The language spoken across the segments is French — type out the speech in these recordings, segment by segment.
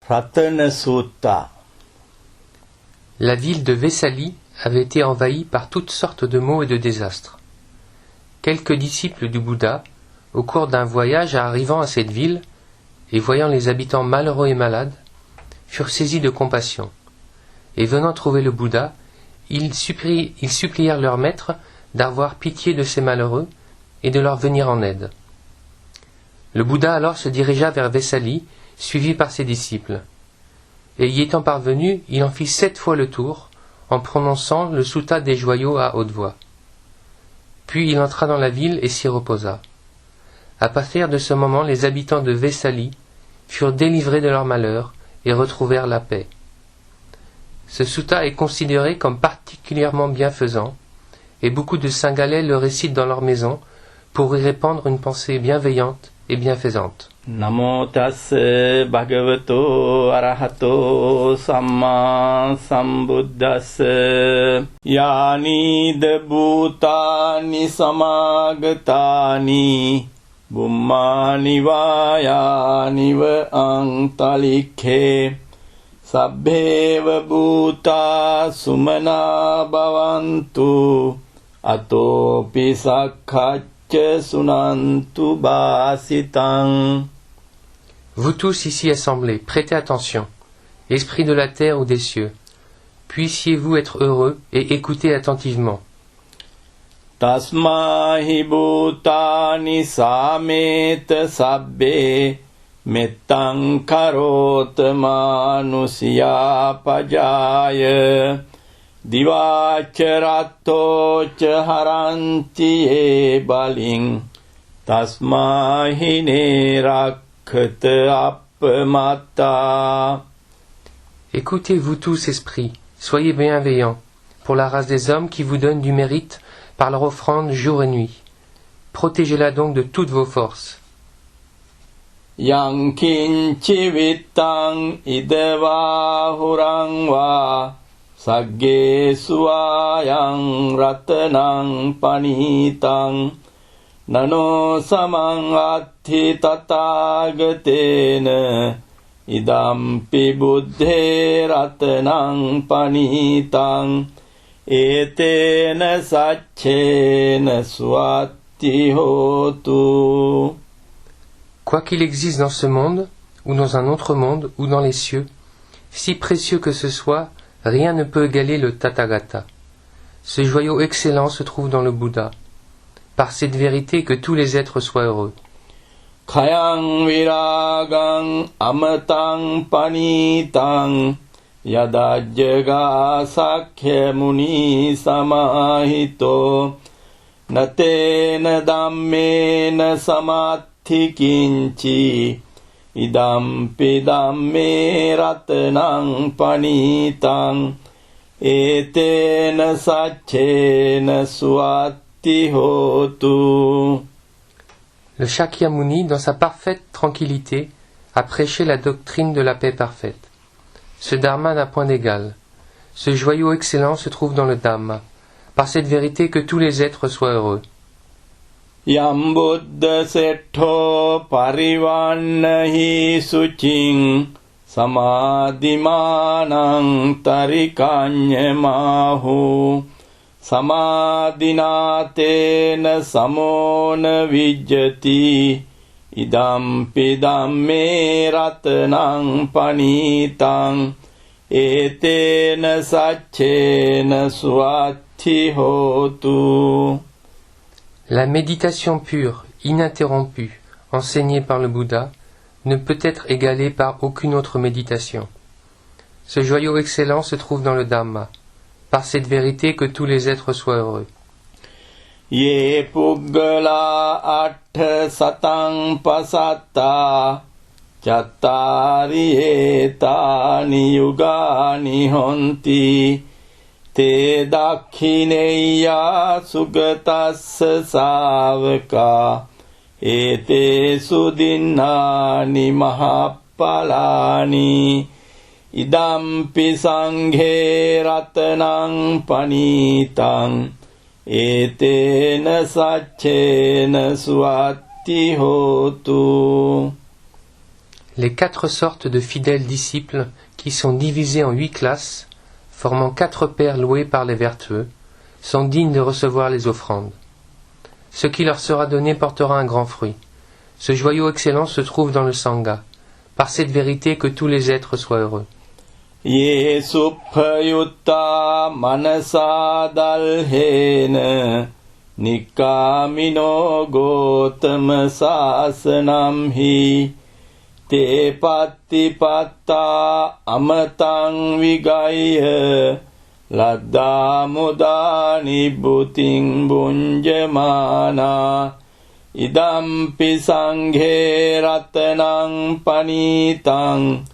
Ratana Sutta. La ville de Vesali avait été envahie par toutes sortes de maux et de désastres. Quelques disciples du Bouddha, au cours d'un voyage arrivant à cette ville, et voyant les habitants malheureux et malades, furent saisis de compassion, et venant trouver le Bouddha, ils supplièrent leur maître d'avoir pitié de ces malheureux et de leur venir en aide. Le Bouddha alors se dirigea vers Vesali, suivi par ses disciples. Et y étant parvenu, il en fit 7 fois le tour, en prononçant le sutta des joyaux à haute voix. Puis il entra dans la ville et s'y reposa. À partir de ce moment, les habitants de Vesali furent délivrés de leur malheur et retrouvèrent la paix. Ce sutta est considéré comme particulièrement bienfaisant, et beaucoup de Singhalais le récitent dans leur maison pour y répandre une pensée bienveillante et bienfaisante. Namo tassa bhagavato arahato samma sambuddhassa yani de bhutani samagatani bummani vayani va antalikhe sabbheva bhuta sumana bhavantu atopi sakkhacha sunantu bhasitang. Vous tous ici assemblés, prêtez attention, esprits de la terre ou des cieux, puissiez-vous être heureux et écoutez attentivement. Tasmahi bhutani sameta sabbe mettang karota manusya pajaya divacharato cha haranti e baling tasmahi nerak. Écoutez-vous tous, esprits, soyez bienveillants, pour la race des hommes qui vous donne du mérite par leur offrande jour et nuit. Protégez-la donc de toutes vos forces. Yankinchi vittang ideva hurangva sagge suayang ratanang panitang Nano samang atti tatagatena idampi buddhe ratanang panitang etena satchena swati hotu. Quoi qu'il existe dans ce monde, ou dans un autre monde, ou dans les cieux, si précieux que ce soit, rien ne peut égaler le Tathagata. Ce joyau excellent se trouve dans le Bouddha. Par cette vérité que tous les êtres soient heureux. Khayang viragang amatang panitang yadajjaga sakhya muni samahito natena dhammena samathi kinchi idampi dhamme ratanang panitang etena satchena suat. Le Shakyamuni, dans sa parfaite tranquillité, a prêché la doctrine de la paix parfaite. Ce dharma n'a point d'égal. Ce joyau excellent se trouve dans le Dhamma, par cette vérité que tous les êtres soient heureux. Yam buddha settho parivannahi sucing samadhimanang tarikanyamahu Samadhinatena samona vijjati idampi dhamme ratanang panitang etena satchena swati hotu. La méditation pure, ininterrompue, enseignée par le Bouddha, ne peut être égalée par aucune autre méditation. Ce joyau excellent se trouve dans le Dhamma. Par cette vérité que tous les êtres soient heureux. Ye puggala atta satang pasatta chattari etani yugani honti te dakhineya sugatassa savaka ete sudinnani mahappalani idampi sanghe ratanang panitang etena satchena swati hotu. Les 4 sortes de fidèles disciples, qui sont divisés en 8 classes, formant 4 paires louées par les vertueux, sont dignes de recevoir les offrandes. Ce qui leur sera donné portera un grand fruit. Ce joyau excellent se trouve dans le Sangha, par cette vérité que tous les êtres soient heureux. Ye suppayutta manasa dalhena nikamino gotama sasanam hi te pattipatta amatang vigaya ladda muda nibbuting bunjamana idampi sanghe ratanang panitang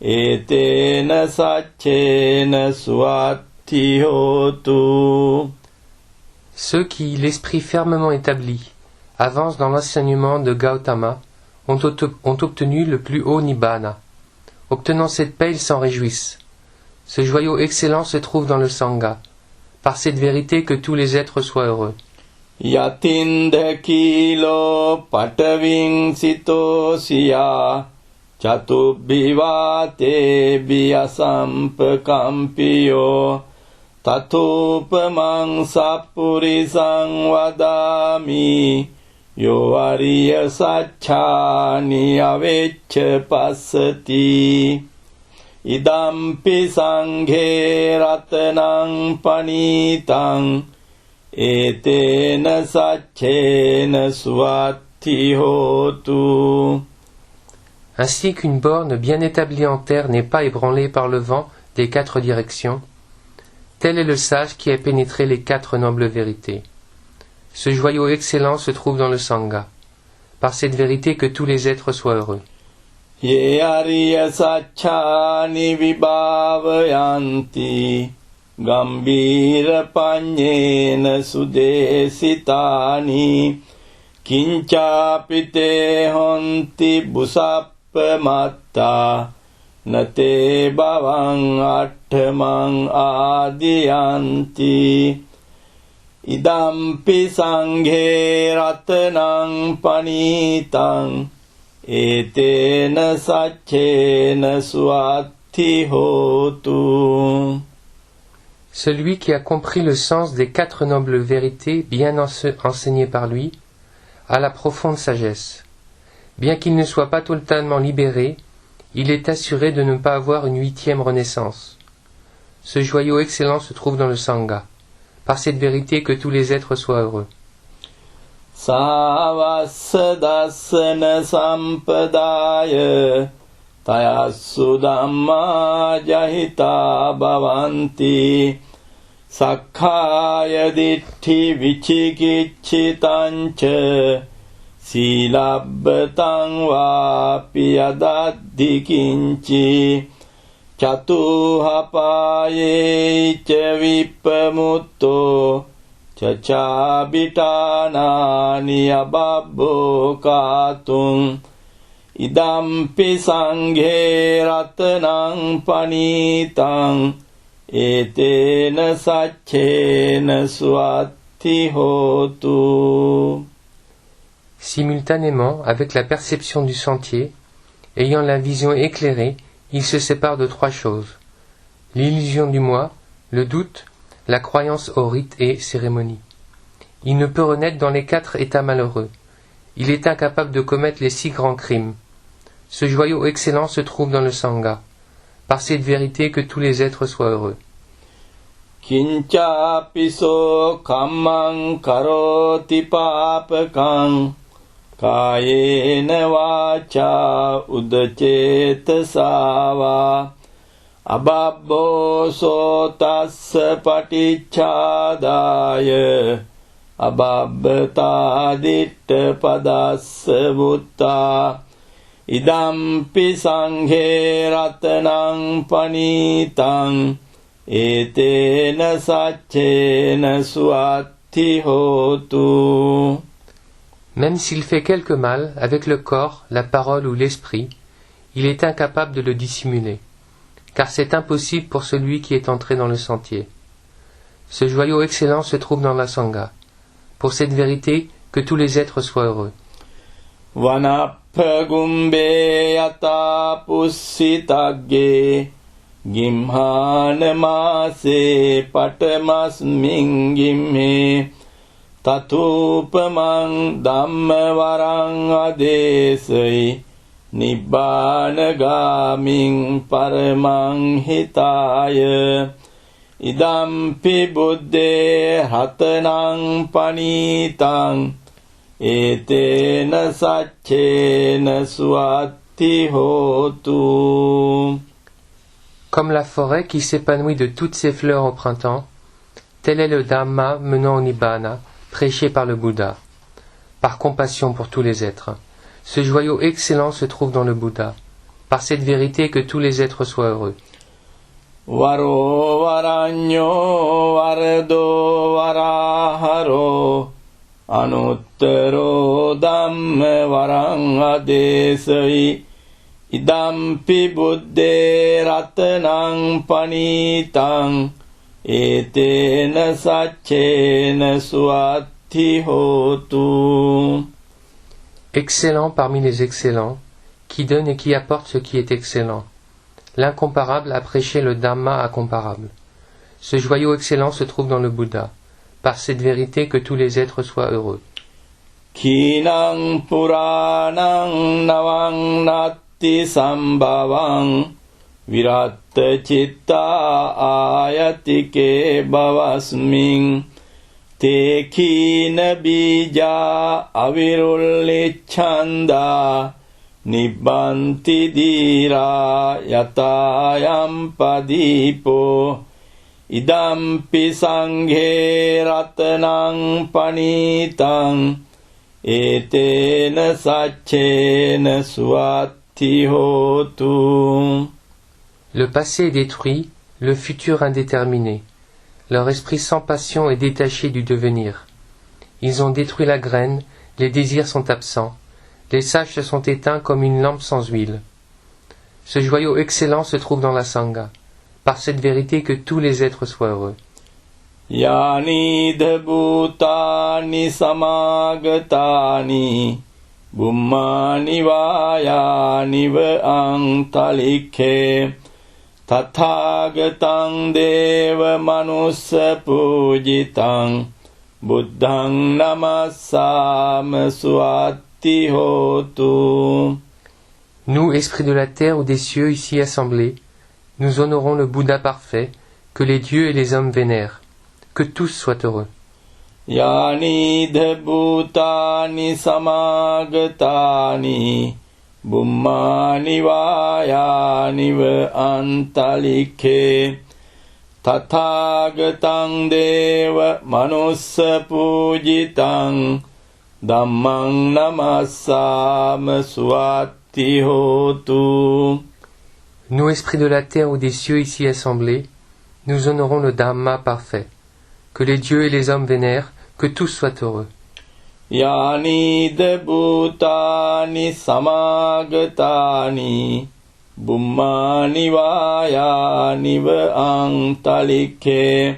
etena satchena suatti hotu. Ceux qui, l'esprit fermement établi, avancent dans l'enseignement de Gautama, ont obtenu le plus haut nibbana. Obtenant cette paix, ils s'en réjouissent. Ce joyau excellent se trouve dans le Sangha, par cette vérité que tous les êtres soient heureux. Yatinda kilo pataving sito siya Chatubhivate biyasampakampiyo tatupamang sappurisang vadami yo ariya sacchani aveccha passati idampi sanghe ratanang panitang etena sacchena suatti hotu. Ainsi qu'une borne bien établie en terre n'est pas ébranlée par le vent des 4 directions, tel est le sage qui a pénétré les 4 nobles vérités. Ce joyau excellent se trouve dans le Sangha, par cette vérité que tous les êtres soient heureux. Ye ariya sacchani vibhavayanti gambhira panyena sudesitani kinchapite honti busapamatta nate bhavang attamang adiyanti idampi sanghe ratanang panitang etena satchena suatti hotu. Celui qui a compris le sens des 4 nobles vérités bien enseignées par lui a la profonde sagesse. Bien qu'il ne soit pas totalement libéré, il est assuré de ne pas avoir une 8e renaissance. Ce joyau excellent se trouve dans le Sangha, par cette vérité que tous les êtres soient heureux. Savassa dassana sampadaya tayassu dhamma jahita bhavanti sakkaya ditti vichikichitancha silabbatang vapi yadaddi kinchi chatuhapaye ca vipamutto cacabitanani ababbo katung idampi sanghe ratanang panitang etena satchena suatti hotu. Simultanément, avec la perception du sentier, ayant la vision éclairée, il se sépare de 3 choses: l'illusion du moi, le doute, la croyance aux rites et cérémonies. Il ne peut renaître dans les 4 états malheureux. Il est incapable de commettre les 6 grands crimes. Ce joyau excellent se trouve dans le Sangha, par cette vérité que tous les êtres soient heureux. Kincha piso kammang karoti papakang kayena vacha udacetasa ababbo sotassa patichadaya ababbata ditta padassa butta idampi sanghe ratanang panitang etena satchena suatti hotu. Même s'il fait quelque mal avec le corps, la parole ou l'esprit, il est incapable de le dissimuler, car c'est impossible pour celui qui est entré dans le sentier. Ce joyau excellent se trouve dans la Sangha, pour cette vérité que tous les êtres soient heureux. Vana Pagumbe yata pussitage Gimhana mase patamasming gimme Tatupamang dammavarang adesai Nibbanagaming paramang hitaya Idampi buddhe hatanang panitang Etena satchena suatti hotu. Comme la forêt qui s'épanouit de toutes ses fleurs au printemps, tel est le Dhamma menant au Nibbana, prêché par le Bouddha, par compassion pour tous les êtres. Ce joyau excellent se trouve dans le Bouddha, par cette vérité que tous les êtres soient heureux. Varo varanyo vardo varaharo anuttaro dhamme varang adesai idampi buddhe ratanang panitang etena satchena suatti hotu. Excellent parmi les excellents, qui donne et qui apporte ce qui est excellent. L'incomparable a prêché le Dhamma incomparable. Ce joyau excellent se trouve dans le Bouddha, par cette vérité que tous les êtres soient heureux. Kinang puranang navang natti sambhavang viratta citta ayatike bhavasming te kina bija avirullichanda Nibbanti dira yatayam padipo Idampi sanghe ratanang panitang Etena satchena suatti hotu. Le passé est détruit, le futur indéterminé. Leur esprit sans passion est détaché du devenir. Ils ont détruit la graine, les désirs sont absents. Les sages se sont éteints comme une lampe sans huile. Ce joyau excellent se trouve dans la Sangha, par cette vérité que tous les êtres soient heureux. Yani dhabhutani samagatani bummani vayani va antalikhe tathagatang deva manussa pujitang buddhang namassam suat. Nous, esprits de la terre ou des cieux ici assemblés, nous honorons le Bouddha parfait, que les dieux et les hommes vénèrent. Que tous soient heureux. Yani dhabhutani samagatani bummani vayani va antalikhe tathagatang deva manussa pujitang Dhammang namassam suatti hotu. Nous, esprits de la terre ou des cieux ici assemblés, nous honorons le Dhamma parfait. Que les dieux et les hommes vénèrent, que tous soient heureux. Yani dhabhutani samagatani bummani vayani va antalikhe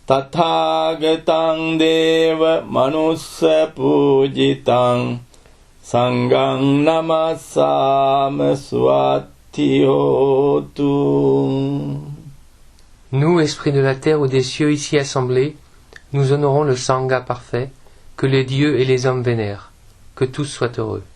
Tathagatang deva manussa pujitang Sanghang namassam suatti hotu. Nous, esprits de la terre ou des cieux ici assemblés, nous honorons le Sangha parfait, que les dieux et les hommes vénèrent. Que tous soient heureux.